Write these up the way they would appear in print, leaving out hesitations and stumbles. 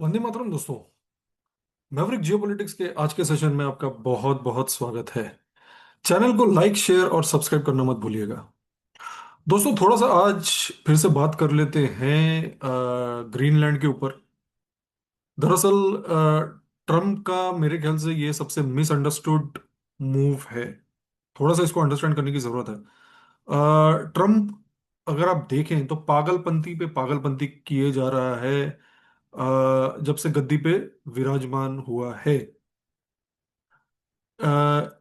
वंदे मातरम दोस्तों। Maverick geopolitics के आज के सेशन में आपका बहुत बहुत स्वागत है। चैनल को लाइक शेयर और सब्सक्राइब करना मत भूलिएगा। दोस्तों, थोड़ा सा आज फिर से बात कर लेते हैं ग्रीनलैंड के ऊपर। दरअसल ट्रम्प का मेरे ख्याल से ये सबसे मिसअंडरस्टूड मूव है। थोड़ा सा इसको अंडरस्टैंड करने की जरूरत है। ट्रम्प, अगर आप देखें तो पागलपंती पे पागलपंती किए जा रहा है जब से गद्दी पे विराजमान हुआ है।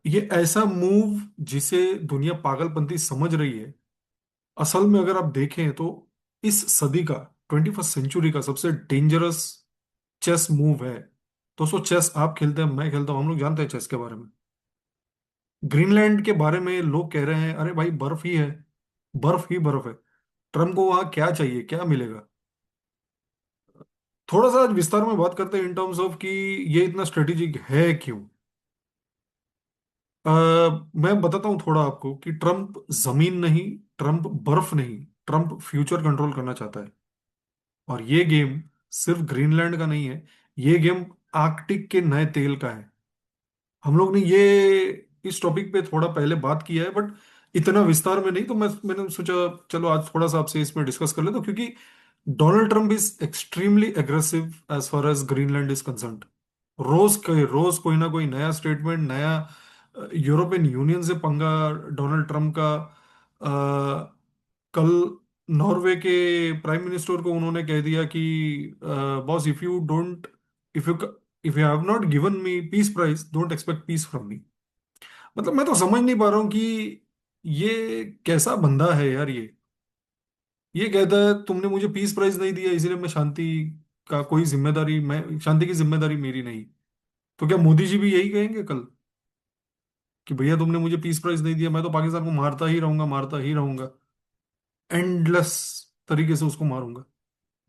ये ऐसा मूव जिसे दुनिया पागलपंती समझ रही है, असल में अगर आप देखें तो इस सदी का, 21st सेंचुरी का सबसे डेंजरस चेस मूव है। दोस्तों, चेस आप खेलते हैं, मैं खेलता हूं, हम लोग जानते हैं चेस के बारे में। ग्रीनलैंड के बारे में लोग कह रहे हैं अरे भाई बर्फ ही है, बर्फ ही बर्फ है। ट्रम्प को वहां क्या चाहिए, क्या मिलेगा? थोड़ा सा आज विस्तार में बात करते हैं इन टर्म्स ऑफ कि ये इतना स्ट्रेटेजिक है क्यों। अ, मैं बताता हूं थोड़ा आपको कि ट्रम्प जमीन नहीं, ट्रम्प बर्फ नहीं, ट्रम्प फ्यूचर कंट्रोल करना चाहता है। और ये गेम सिर्फ ग्रीनलैंड का नहीं है, ये गेम आर्कटिक के नए तेल का है। हम लोग ने ये इस टॉपिक पे थोड़ा पहले बात किया है, बट इतना विस्तार में नहीं। तो मैंने सोचा चलो आज थोड़ा सा आपसे इसमें डिस्कस कर ले, तो क्योंकि Donald Trump is extremely aggressive as far as Greenland is concern. रोज कोई ना कोई नया स्टेटमेंट, नया यूरोपियन यूनियन से पंगा डोनाल्ड ट्रम्प का। कल नॉर्वे के प्राइम मिनिस्टर को उन्होंने कह दिया कि boss, if you if you have not given me peace prize, don't expect peace from me. मतलब मैं तो समझ नहीं पा रहा हूँ कि ये कैसा बंदा है यार। ये कहता है तुमने मुझे पीस प्राइज नहीं दिया, इसलिए मैं शांति का कोई जिम्मेदारी, मैं शांति की जिम्मेदारी मेरी नहीं। तो क्या मोदी जी भी यही कहेंगे कल कि भैया तुमने मुझे पीस प्राइज नहीं दिया, मैं तो पाकिस्तान को मारता ही रहूंगा, मारता ही रहूंगा, एंडलेस तरीके से उसको मारूंगा?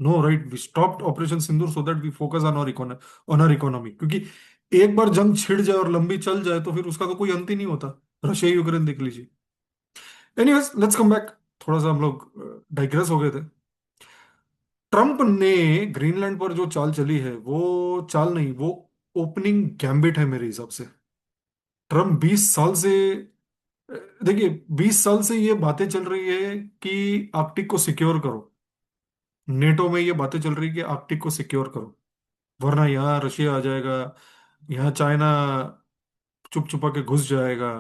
No, right, we stopped operation Sindoor so that we focus on our economy. क्योंकि एक बार जंग छिड़ जाए और लंबी चल जाए तो फिर उसका तो कोई अंत ही नहीं होता। रशिया यूक्रेन देख लीजिए। Anyways, let's come back. थोड़ा सा हम लोग डाइग्रेस हो गए थे। ट्रंप ने ग्रीनलैंड पर जो चाल चली है, वो चाल नहीं, वो ओपनिंग गैम्बिट है मेरे हिसाब से। ट्रंप 20 साल से, देखिए, 20 साल से ये बातें चल रही है कि आर्कटिक को सिक्योर करो। नेटो में ये बातें चल रही है कि आर्कटिक को सिक्योर करो, वरना यहाँ रशिया आ जाएगा, यहाँ चाइना चुप चुपा के घुस जाएगा।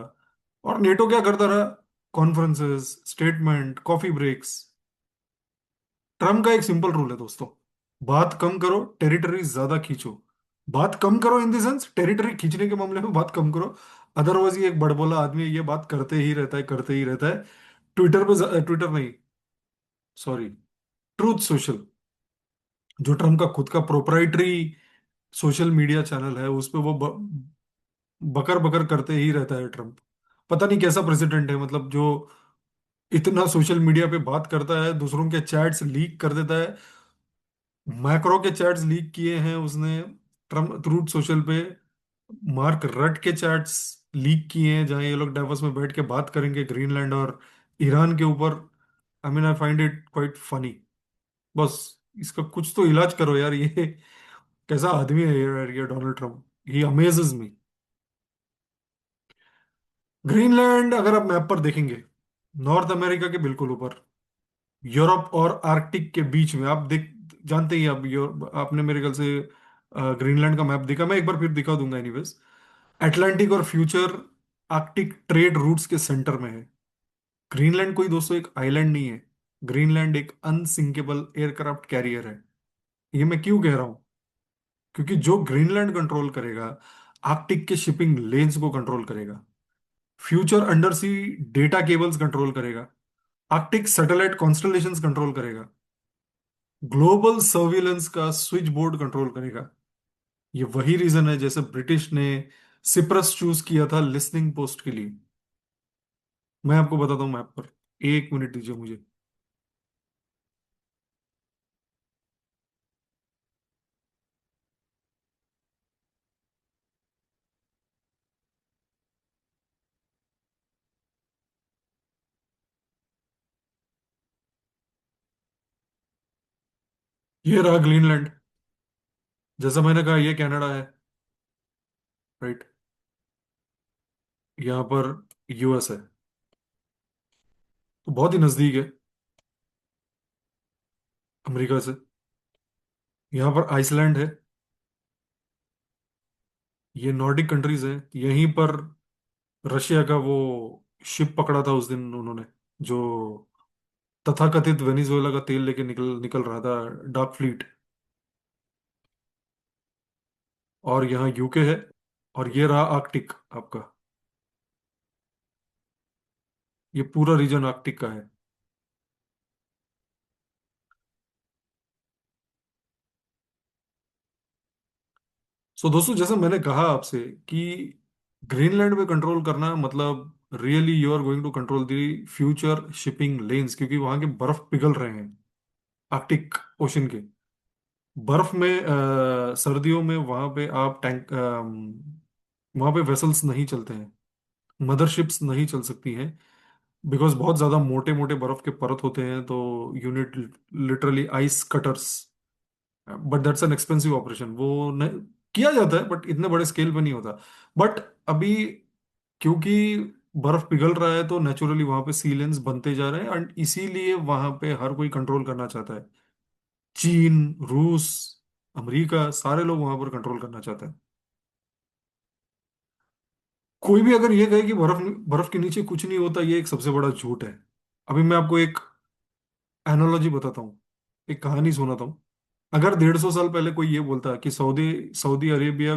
और नेटो क्या करता रहा? Conferences, statement, coffee breaks. Trump का एक सिंपल रूल है दोस्तों, बात कम करो, टेरिटरी ज्यादा खींचो। बात कम करो इन द सेंस, टेरिटरी खींचने के मामले में बात कम करो। अदरवाइज ये एक बड़बोला आदमी है, ये बात करते ही रहता है, करते ही रहता है। ट्विटर पे, ट्विटर नहीं, सॉरी, ट्रूथ सोशल, जो ट्रम्प का खुद का प्रोप्राइटरी सोशल मीडिया चैनल है, उस पे वो बकर बकर करते ही रहता है ट्रम्प। पता नहीं कैसा प्रेसिडेंट है, मतलब जो इतना सोशल मीडिया पे बात करता है, दूसरों के चैट्स लीक कर देता है। मैक्रो के चैट्स लीक किए हैं उसने ट्रम्प, ट्रूथ सोशल पे। मार्क रट के चैट्स लीक किए हैं, जहां ये लोग डेवोस में बैठ के बात करेंगे ग्रीनलैंड और ईरान के ऊपर। I mean, I find it quite funny. बस इसका कुछ तो इलाज करो यार। ये कैसा आदमी है यार, ये डोनाल्ड ट्रम्प, ही अमेजेस मी। ग्रीनलैंड अगर आप मैप पर देखेंगे, नॉर्थ अमेरिका के बिल्कुल ऊपर, यूरोप और आर्कटिक के बीच में, आप देख जानते ही, आप आपने मेरे ख्याल से ग्रीनलैंड का मैप देखा, मैं एक बार फिर दिखा दूंगा एनीवेज। अटलांटिक और फ्यूचर आर्कटिक ट्रेड रूट्स के सेंटर में है। ग्रीनलैंड कोई दोस्तों एक आइलैंड नहीं है, ग्रीनलैंड एक अनसिंकेबल एयरक्राफ्ट कैरियर है। ये मैं क्यों कह रहा हूं? क्योंकि जो ग्रीनलैंड कंट्रोल करेगा, आर्कटिक के शिपिंग लेन्स को कंट्रोल करेगा, फ्यूचर अंडर सी डेटा केबल्स कंट्रोल करेगा, आर्कटिक सैटेलाइट कॉन्स्टलेशंस कंट्रोल करेगा, ग्लोबल सर्विलेंस का स्विच बोर्ड कंट्रोल करेगा। ये वही रीजन है जैसे ब्रिटिश ने सिप्रस चूज किया था लिसनिंग पोस्ट के लिए। मैं आपको बताता हूँ मैप पर, एक मिनट दीजिए मुझे। ये रहा ग्रीनलैंड। जैसा मैंने कहा ये कनाडा है, राइट। यहाँ पर यूएस है, तो बहुत ही नजदीक है अमेरिका से। यहाँ पर आइसलैंड है। ये नॉर्डिक कंट्रीज हैं। यहीं पर रशिया का वो शिप पकड़ा था उस दिन उन्होंने, जो तथाकथित वेनिजुएला का तेल लेके निकल निकल रहा था, डार्क फ्लीट। और यहाँ यूके है। और ये रहा आर्कटिक आपका। ये पूरा रीजन आर्कटिक का है। सो दोस्तों, जैसा मैंने कहा आपसे कि ग्रीनलैंड पे कंट्रोल करना मतलब really you are going to control the future shipping lanes, क्योंकि वहां के बर्फ पिघल रहे हैं आर्कटिक ओशन के। बर्फ में सर्दियों में वहां पे आप टैंक वहां पे वेसल्स नहीं चलते हैं, मदरशिप्स नहीं चल सकती हैं, बिकॉज बहुत ज्यादा मोटे मोटे बर्फ के परत होते हैं, तो unit literally ice cutters. But that's an expensive operation. वो न, किया जाता है बट इतने बड़े स्केल पे नहीं होता। बट अभी क्योंकि बर्फ पिघल रहा है तो नेचुरली वहां पे सी लेन्स बनते जा रहे हैं, एंड इसीलिए वहां पे हर कोई कंट्रोल करना चाहता है। चीन, रूस, अमेरिका, सारे लोग वहां पर कंट्रोल करना चाहते हैं। कोई भी अगर ये कहे कि बर्फ बर्फ के नीचे कुछ नहीं होता, ये एक सबसे बड़ा झूठ है। अभी मैं आपको एक एनोलॉजी बताता हूँ, एक कहानी सुनाता हूँ। अगर 150 साल पहले कोई ये बोलता कि सऊदी सऊदी अरेबिया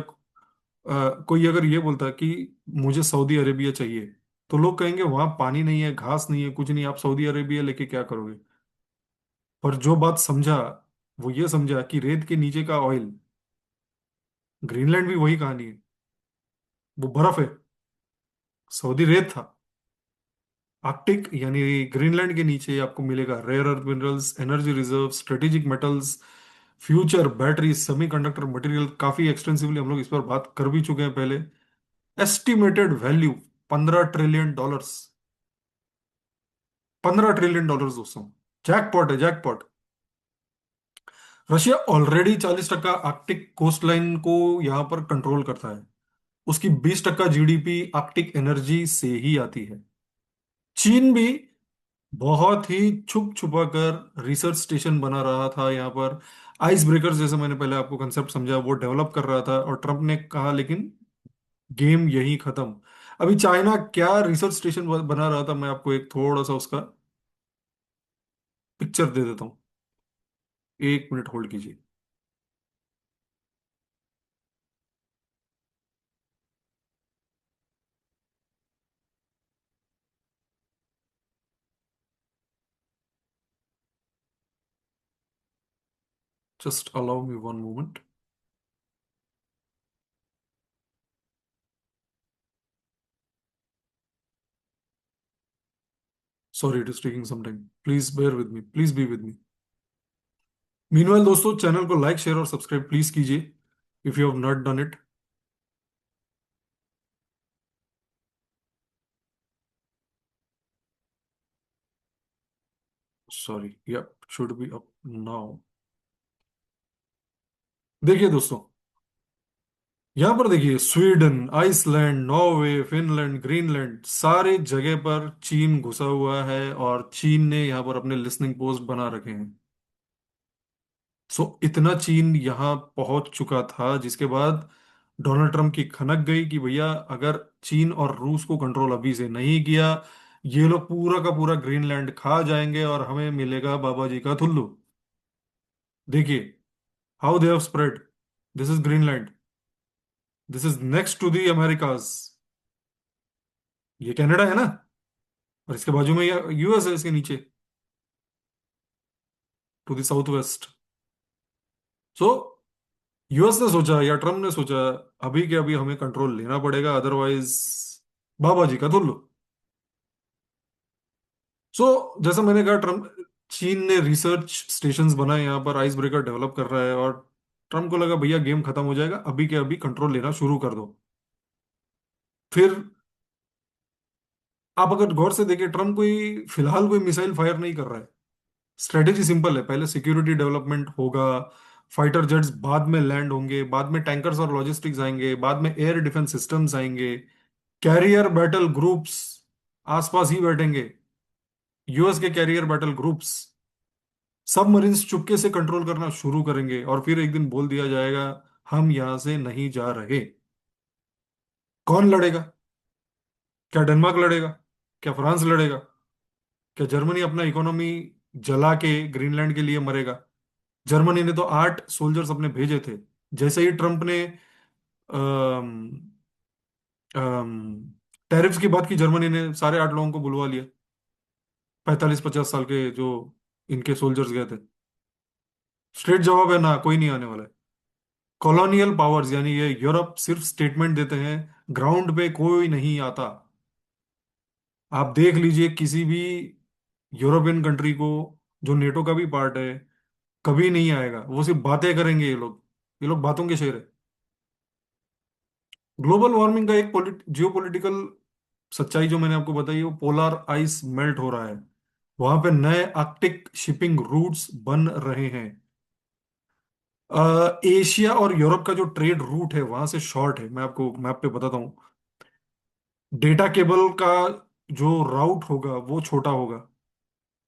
कोई अगर ये बोलता कि मुझे सऊदी अरेबिया चाहिए, तो लोग कहेंगे वहां पानी नहीं है, घास नहीं है, कुछ नहीं, आप सऊदी अरेबिया लेके क्या करोगे। पर जो बात समझा, वो ये समझा कि रेत के नीचे का ऑयल, ग्रीनलैंड भी वही कहानी है। वो बर्फ है, सऊदी रेत था। आर्कटिक यानी ग्रीनलैंड के नीचे आपको मिलेगा rare earth minerals, energy reserve, strategic metals, future battery, semiconductor material. काफी एक्सटेंसिवली हम लोग इस पर बात कर भी चुके हैं पहले। Estimated value 15 trillion dollars. 15 trillion dollars दोस्तों। जैकपॉट है, jackpot. Russia already 40% Arctic coast line को यहाँ पर कंट्रोल करता है। उसकी 20% जीडीपी आर्कटिक एनर्जी से ही आती है। चीन भी बहुत ही छुप छुपा कर रिसर्च स्टेशन बना रहा था यहाँ पर। आइस ब्रेकर्स, जैसे मैंने पहले आपको कंसेप्ट समझा, वो डेवलप कर रहा था, और ट्रम्प ने कहा लेकिन गेम यही खत्म। अभी चाइना क्या रिसर्च स्टेशन बना रहा था, मैं आपको एक थोड़ा सा उसका पिक्चर दे देता हूँ। 1 मिनट होल्ड कीजिए। Just allow me 1 moment. Sorry, it is taking some time, please bear with me, please be with me. Meanwhile दोस्तों, चैनल को लाइक शेयर और सब्सक्राइब प्लीज कीजिए, if you have not done it. Sorry, yeah should be up now. देखिए दोस्तों, यहां पर देखिए, Sweden, Iceland, Norway, Finland, Greenland, सारे जगह पर चीन घुसा हुआ है, और चीन ने यहां पर अपने लिसनिंग पोस्ट बना रखे हैं। सो इतना चीन यहां पहुंच चुका था, जिसके बाद डोनाल्ड ट्रंप की खनक गई कि भैया अगर चीन और रूस को कंट्रोल अभी से नहीं किया, ये लोग पूरा का पूरा ग्रीनलैंड खा जाएंगे और हमें मिलेगा बाबा जी का थुल्लू। देखिए, how they have spread. This is Greenland, this is next to the Americas. ये कनाडा है ना, और इसके बाजू में यूएस है, इसके नीचे to the south west. So US ने सोचा या ट्रम्प ने सोचा, अभी के अभी हमें कंट्रोल लेना पड़ेगा, अदरवाइज बाबा जी का धुल्लू। सो जैसा मैंने कहा, ट्रम्प, चीन ने रिसर्च स्टेशंस बनाए यहाँ पर, आइस ब्रेकर डेवलप कर रहा है, और ट्रम्प को लगा भैया गेम खत्म हो जाएगा, अभी के अभी कंट्रोल लेना शुरू कर दो। फिर आप अगर गौर से देखिए, ट्रम्प कोई फिलहाल कोई मिसाइल फायर नहीं कर रहा है। स्ट्रेटेजी सिंपल है, पहले सिक्योरिटी डेवलपमेंट होगा, फाइटर जेट्स बाद में लैंड होंगे, बाद में टैंकर्स और लॉजिस्टिक्स आएंगे, बाद में एयर डिफेंस सिस्टम्स आएंगे, कैरियर बैटल ग्रुप्स आसपास ही बैठेंगे, यूएस के कैरियर बैटल ग्रुप्स, सबमरीन्स चुपके से कंट्रोल करना शुरू करेंगे, और फिर एक दिन बोल दिया जाएगा हम यहां से नहीं जा रहे। कौन लड़ेगा? क्या डेनमार्क लड़ेगा? क्या फ्रांस लड़ेगा? क्या जर्मनी अपना इकोनॉमी जला के ग्रीनलैंड के लिए मरेगा? जर्मनी ने तो 8 सोल्जर्स अपने भेजे थे। जैसे ही ट्रम्प ने टैरिफ्स की बात की, जर्मनी ने सारे 8 लोगों को बुलवा लिया, 45-50 साल के जो इनके सोल्जर्स गए थे। स्ट्रेट जवाब है ना, कोई नहीं आने वाला है। कॉलोनियल पावर्स यानी ये यूरोप सिर्फ स्टेटमेंट देते हैं, ग्राउंड पे कोई नहीं आता। आप देख लीजिए किसी भी यूरोपियन कंट्री को, जो नेटो का भी पार्ट है, कभी नहीं आएगा। वो सिर्फ बातें करेंगे ये लोग, ये लोग बातों के शेर है। ग्लोबल वार्मिंग का एक जियो पॉलिटिकल सच्चाई जो मैंने आपको बताई, वो पोलर आइस मेल्ट हो रहा है। वहां पे नए आर्कटिक शिपिंग रूट्स बन रहे हैं। एशिया और यूरोप का जो ट्रेड रूट है वहां से शॉर्ट है। मैं आपको मैप पे बताता हूँ। डेटा केबल का जो राउट होगा वो छोटा होगा,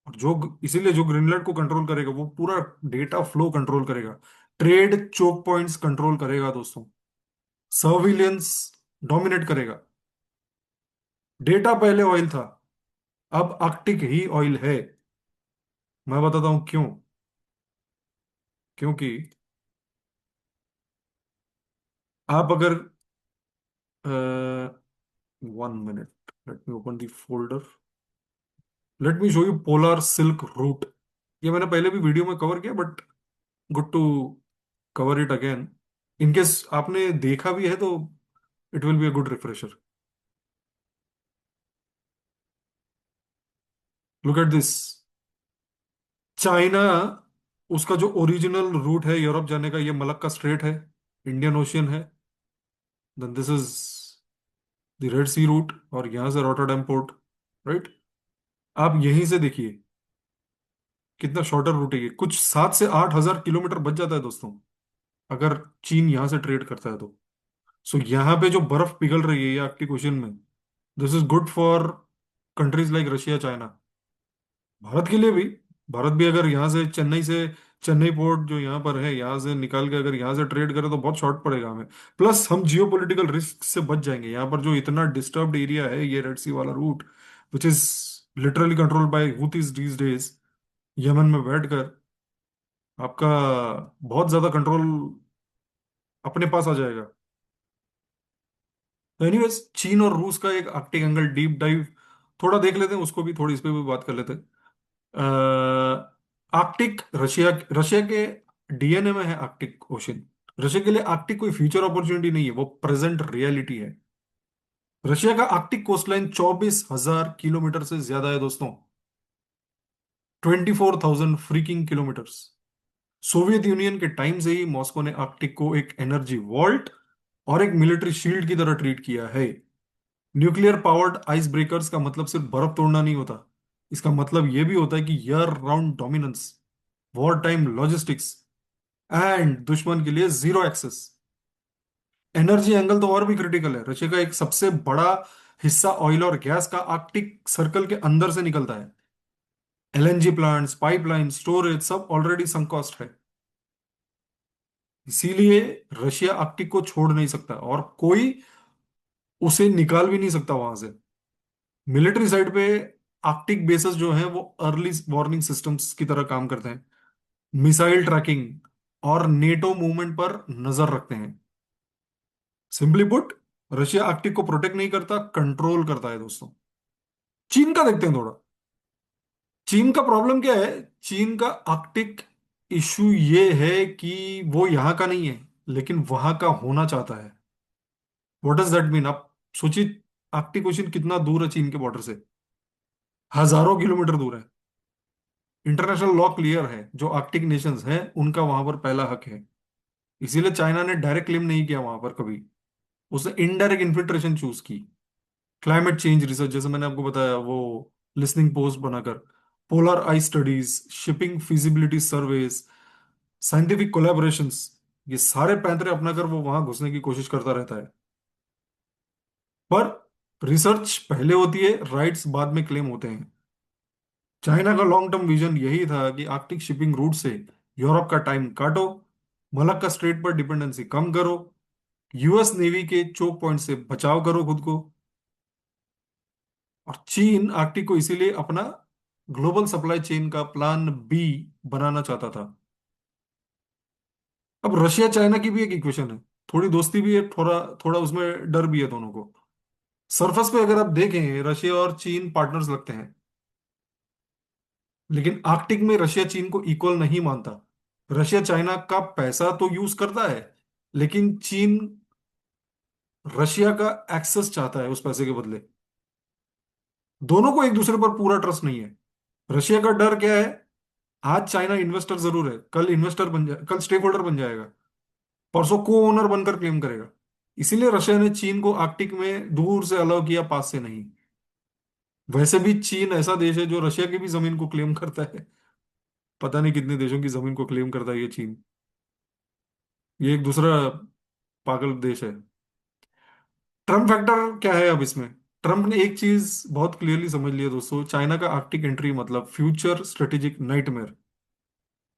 और जो इसीलिए जो ग्रीनलैंड को कंट्रोल करेगा वो पूरा डेटा फ्लो कंट्रोल करेगा, ट्रेड चोक पॉइंट्स कंट्रोल करेगा दोस्तों, सर्विलियंस डोमिनेट करेगा। डेटा पहले ऑयल था, अब आर्कटिक ही ऑयल है। मैं बताता हूं क्यों। क्योंकि आप अगर 1 minute, let me open the folder, let me show you polar silk route. ये मैंने पहले भी वीडियो में कवर किया, but good to cover it again. In case आपने देखा भी है तो it will be a good refresher. Look at this. China, उसका जो ओरिजिनल रूट है यूरोप जाने का, ये मलक्का स्ट्रेट है, इंडियन ओशियन है। Then this is the Red Sea route, और यहां से रॉटरडैम पोर्ट, राइट। आप यहीं से देखिए कितना शॉर्टर रूट है ये, कुछ 7 से 8 हजार किलोमीटर बच जाता है दोस्तों, अगर चीन यहां से ट्रेड करता है तो। सो यहाँ पे जो बर्फ पिघल रही है ये आर्कटिक ओशन में, this is good for countries like Russia, China, Bharat के लिए भी। भारत भी अगर यहाँ से चेन्नई पोर्ट जो यहाँ पर है, यहाँ से निकाल के अगर यहाँ से ट्रेड करें तो बहुत शॉर्ट पड़ेगा हमें। प्लस हम जियो पॉलिटिकल रिस्क से बच जाएंगे। यहाँ पर जो इतना डिस्टर्ब्ड एरिया है, ये रेड सी वाला route, which is literally controlled by Houthis these days, Yemen में बैठकर आपका बहुत ज्यादा कंट्रोल अपने पास आ जाएगा। तो एनीवेज, चीन और रूस का एक आर्कटिक एंगल डीप डाइव थोड़ा देख लेते हैं, उसको भी थोड़ी इस पे भी बात कर लेते हैं। आर्कटिक, रशिया रशिया के डीएनए में है आर्कटिक ओशन। रशिया के लिए आर्कटिक कोई फ्यूचर अपॉर्चुनिटी नहीं है, वो प्रेजेंट रियलिटी है। रशिया का आर्कटिक कोस्टलाइन 24,000 किलोमीटर से ज्यादा है दोस्तों, 24,000 फ्रीकिंग किलोमीटर्स। सोवियत यूनियन के टाइम से ही मॉस्को ने आर्कटिक को एक एनर्जी वॉल्ट और एक मिलिट्री शील्ड की तरह ट्रीट किया है। न्यूक्लियर पावर्ड आइस ब्रेकर्स का मतलब सिर्फ बर्फ तोड़ना नहीं होता, इसका मतलब यह भी होता है कि year round dominance, war time logistics, and दुश्मन के लिए जीरो एक्सेस। एनर्जी एंगल तो और भी क्रिटिकल है। रशिया का एक सबसे बड़ा हिस्सा ऑयल और गैस का आर्कटिक सर्कल के अंदर से निकलता है। एलएनजी प्लांट्स, पाइपलाइन, स्टोरेज सब ऑलरेडी संक कॉस्ट है। इसीलिए रशिया आर्कटिक को छोड़ नहीं सकता, और कोई उसे निकाल भी नहीं सकता वहां से। मिलिट्री साइड पे आर्कटिक बेसेस जो हैं वो अर्ली वार्निंग सिस्टम्स की तरह काम करते हैं, मिसाइल ट्रैकिंग और नेटो मूवमेंट पर नजर रखते हैं। सिंपली पुट, रशिया आर्कटिक को प्रोटेक्ट नहीं करता, कंट्रोल करता है दोस्तों। चीन का देखते हैं थोड़ा। चीन का प्रॉब्लम क्या है? चीन का आर्कटिक इशू ये है कि वो यहां का नहीं है, लेकिन वहां का होना चाहता है। What does that mean? आप सोचिए, आर्कटिक ओशन कितना दूर है चीन के बॉर्डर से, हजारों किलोमीटर दूर है। इंटरनेशनल लॉ क्लियर है, जो आर्कटिक नेशंस हैं उनका वहां पर पहला हक है। इसीलिए चाइना ने डायरेक्ट क्लेम नहीं किया वहां पर कभी, उसने इनडायरेक्ट इन्फिल्ट्रेशन चूज की। क्लाइमेट चेंज रिसर्च, जैसे मैंने आपको बताया, वो लिसनिंग पोस्ट बनाकर, polar ice studies, shipping feasibility surveys, scientific collaborations, ये सारे पैंतरे अपना कर वो वहां घुसने की कोशिश करता रहता है। पर रिसर्च पहले होती है, राइट्स बाद में क्लेम होते हैं। चाइना का लॉन्ग टर्म विजन यही था कि आर्कटिक शिपिंग रूट से यूरोप का टाइम काटो, मलक्का स्ट्रेट पर डिपेंडेंसी कम करो, यूएस नेवी के चोक पॉइंट से बचाव करो खुद को। और चीन आर्कटिक को इसीलिए अपना ग्लोबल सप्लाई चेन का प्लान बी बनाना चाहता था। अब रशिया चाइना की भी एक इक्वेशन है, थोड़ी दोस्ती भी है, थोड़ा थोड़ा उसमें डर भी है दोनों को। सरफेस पे अगर आप देखें रशिया और चीन पार्टनर्स लगते हैं, लेकिन आर्कटिक में रशिया चीन को इक्वल नहीं मानता। रशिया चाइना का पैसा तो यूज करता है, लेकिन चीन रशिया का एक्सेस चाहता है उस पैसे के बदले। दोनों को एक दूसरे पर पूरा ट्रस्ट नहीं है। रशिया का डर क्या है, आज चाइना इन्वेस्टर जरूर है, कल इन्वेस्टर बन जाए, कल स्टेक होल्डर बन जाएगा, परसों को ओनर बनकर क्लेम करेगा। इसीलिए रशिया ने चीन को आर्कटिक में दूर से अलाउ किया, पास से नहीं। वैसे भी चीन ऐसा देश है जो रशिया की भी जमीन को क्लेम करता है। पता नहीं कितने देशों की जमीन को क्लेम करता है ये चीन। ये एक दूसरा पागल देश है। ट्रम्प फैक्टर क्या है अब इसमें? ट्रम्प ने एक चीज बहुत क्लियरली समझ लिया दोस्तों, चाइना का आर्कटिक एंट्री मतलब फ्यूचर स्ट्रेटेजिक नाइटमेयर।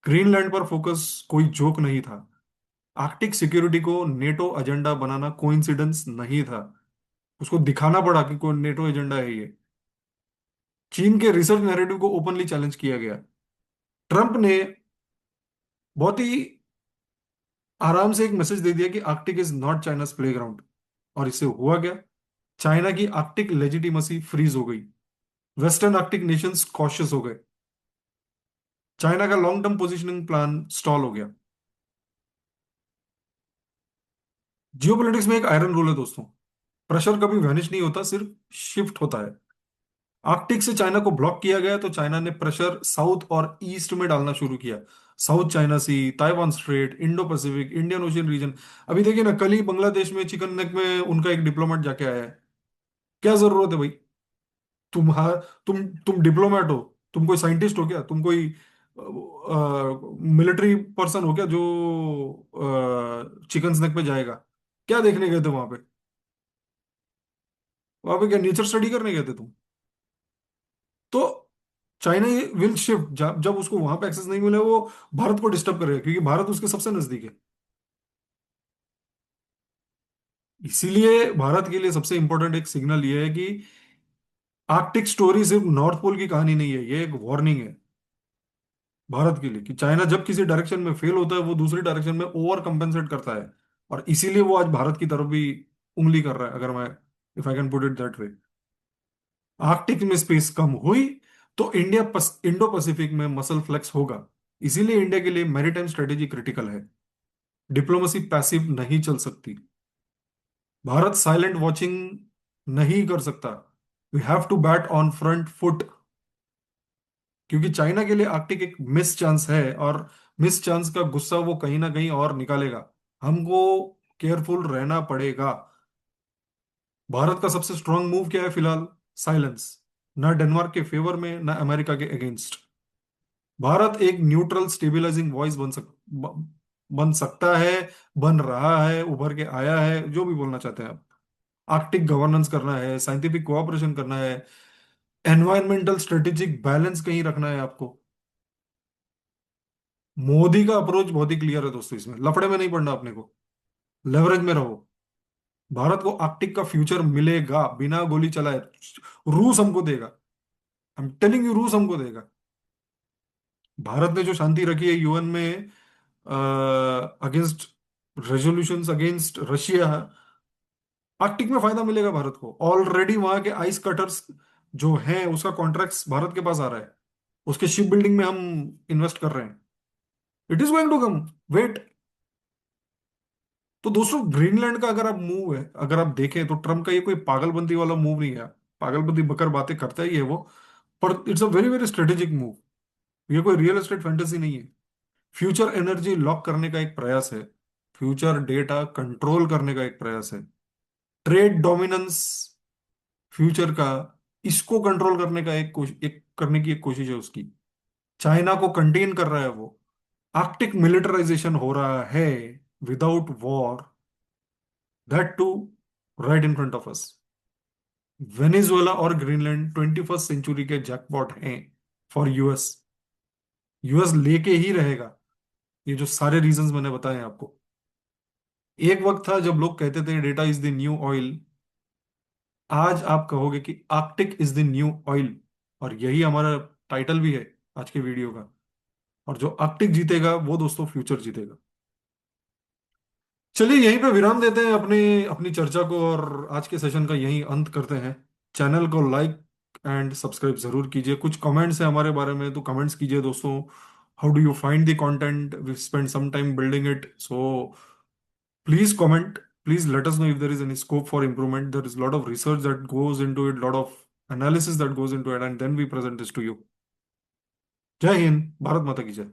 ग्रीनलैंड पर फोकस कोई जोक नहीं था। आर्कटिक सिक्योरिटी को नेटो एजेंडा बनाना कोइंसिडेंस नहीं था। उसको दिखाना पड़ा कि कोई नेटो एजेंडा है ये। चीन के रिसर्च नैरेटिव को ओपनली चैलेंज किया गया। ट्रम्प ने बहुत ही आराम से एक मैसेज दे दिया कि Arctic is not China's playground. और इससे हुआ क्या? चाइना की आर्कटिक लेजिटिमसी फ्रीज हो गई। वेस्टर्न आर्कटिक नेशंस कॉशियस हो गए। चाइना का long term positioning plan stall हो गया। जियोपॉलिटिक्स में एक आयरन रूल है दोस्तों, प्रेशर कभी वैनिश नहीं होता, सिर्फ शिफ्ट होता है। आर्कटिक से चाइना को ब्लॉक किया गया तो चाइना ने प्रेशर साउथ और ईस्ट में डालना शुरू किया। South China Sea, Taiwan Strait, Indo Pacific, Indian Ocean region. अभी देखिए ना, कल ही बांग्लादेश में चिकन नेक में उनका एक डिप्लोमेट जाके आया है। क्या जरूरत है भाई? तुम्हारा तुम डिप्लोमेट हो? तुम कोई साइंटिस्ट हो क्या? तुम कोई मिलिट्री पर्सन हो क्या जो चिकन स्नैक पे जाएगा? क्या देखने गए थे वहां पे? वहां पे क्या नेचर स्टडी करने गए थे तुम? तो चाइना विल शिफ्ट, जब जब उसको वहां पे एक्सेस नहीं मिले वो भारत को डिस्टर्ब करेगा, क्योंकि भारत उसके सबसे नजदीक है। इसीलिए भारत के लिए सबसे इंपॉर्टेंट एक सिग्नल ये है कि आर्कटिक स्टोरी सिर्फ नॉर्थ पोल की कहानी नहीं है, ये एक वार्निंग है भारत के लिए कि चाइना जब किसी डायरेक्शन में फेल होता है वो दूसरी डायरेक्शन में ओवर कंपेंसेट करता है। और इसीलिए वो आज भारत की तरफ भी उंगली कर रहा है, अगर मैं, if I can put it that way. Arctic में स्पेस कम हुई तो इंडो पैसिफिक में मसल फ्लेक्स होगा। इसीलिए इंडिया के लिए मैरीटाइम स्ट्रेटेजी क्रिटिकल है। डिप्लोमेसी पैसिव नहीं चल सकती। भारत साइलेंट वॉचिंग नहीं कर सकता। We have to bat on front foot, क्योंकि चाइना के लिए आर्कटिक एक मिस चांस है, और मिस चांस का गुस्सा वो कहीं ना कहीं और निकालेगा। हमको केयरफुल रहना पड़ेगा। भारत का सबसे स्ट्रांग मूव क्या है फिलहाल? साइलेंस। ना डेनमार्क के फेवर में, ना अमेरिका के अगेंस्ट। भारत एक न्यूट्रल स्टेबिलाइजिंग वॉइस बन सकता है, बन रहा है, उभर के आया है, जो भी बोलना चाहते हैं आप। आर्कटिक गवर्नेंस करना है, साइंटिफिक कोऑपरेशन करना है, एनवायरमेंटल स्ट्रेटेजिक बैलेंस कहीं रखना है आपको। मोदी का अप्रोच बहुत ही क्लियर है दोस्तों, इसमें लफड़े में नहीं पड़ना अपने को, लेवरेज में रहो। भारत को आर्कटिक का फ्यूचर मिलेगा बिना गोली चलाए। रूस हमको देगा। आई एम टेलिंग यू, रूस हमको देगा। भारत ने जो शांति रखी है यूएन में against resolutions against Russia, Arctic में फायदा मिलेगा भारत को। ऑलरेडी वहां के आइस कटर्स जो हैं उसका कॉन्ट्रैक्ट्स भारत के पास आ रहा है। उसके शिप बिल्डिंग में हम इन्वेस्ट कर रहे हैं। It is going to come, wait. तो दोस्तों ग्रीनलैंड का अगर आप मूव है, अगर आप देखें तो ट्रम्प का ये कोई पागलपंती वाला मूव नहीं है। पागलपंती बकर बातें करता ही है वो, पर it's a very very strategic move. ये कोई रियल एस्टेट फैंटेसी नहीं है। फ्यूचर एनर्जी लॉक करने का एक प्रयास है। फ्यूचर डेटा कंट्रोल करने का एक प्रयास है। ट्रेड डोमिनेंस फ्यूचर का, इसको कंट्रोल करने का एक करने की एक कोशिश है उसकी। चाइना को कंटेन कर रहा है वो। आर्कटिक मिलिटराइजेशन हो रहा है without war, that too right in front of us. Venezuela और ग्रीनलैंड 21st सेंचुरी के जैकपॉट हैं फॉर यूएस। यूएस लेके ही रहेगा, ये जो सारे रीजंस मैंने बताए हैं आपको। एक वक्त था जब लोग कहते थे data is the new oil, आज आप कहोगे कि Arctic is the new oil. और यही हमारा टाइटल भी है आज के वीडियो का। और जो आर्कटिक जीतेगा वो दोस्तों फ्यूचर जीतेगा। चलिए यहीं पे विराम देते हैं अपनी अपनी चर्चा को, और आज के सेशन का यहीं अंत करते हैं। चैनल को लाइक एंड सब्सक्राइब जरूर कीजिए। कुछ कमेंट्स हैं हमारे बारे में तो कमेंट्स कीजिए दोस्तों। How do you find the content, we spend some time building it, so please comment. Please let us know if there is any scope for improvement. There is a lot of research that goes into it, lot of analysis that goes into it, and then we present this to you. जय हिंद, भारत माता की जय।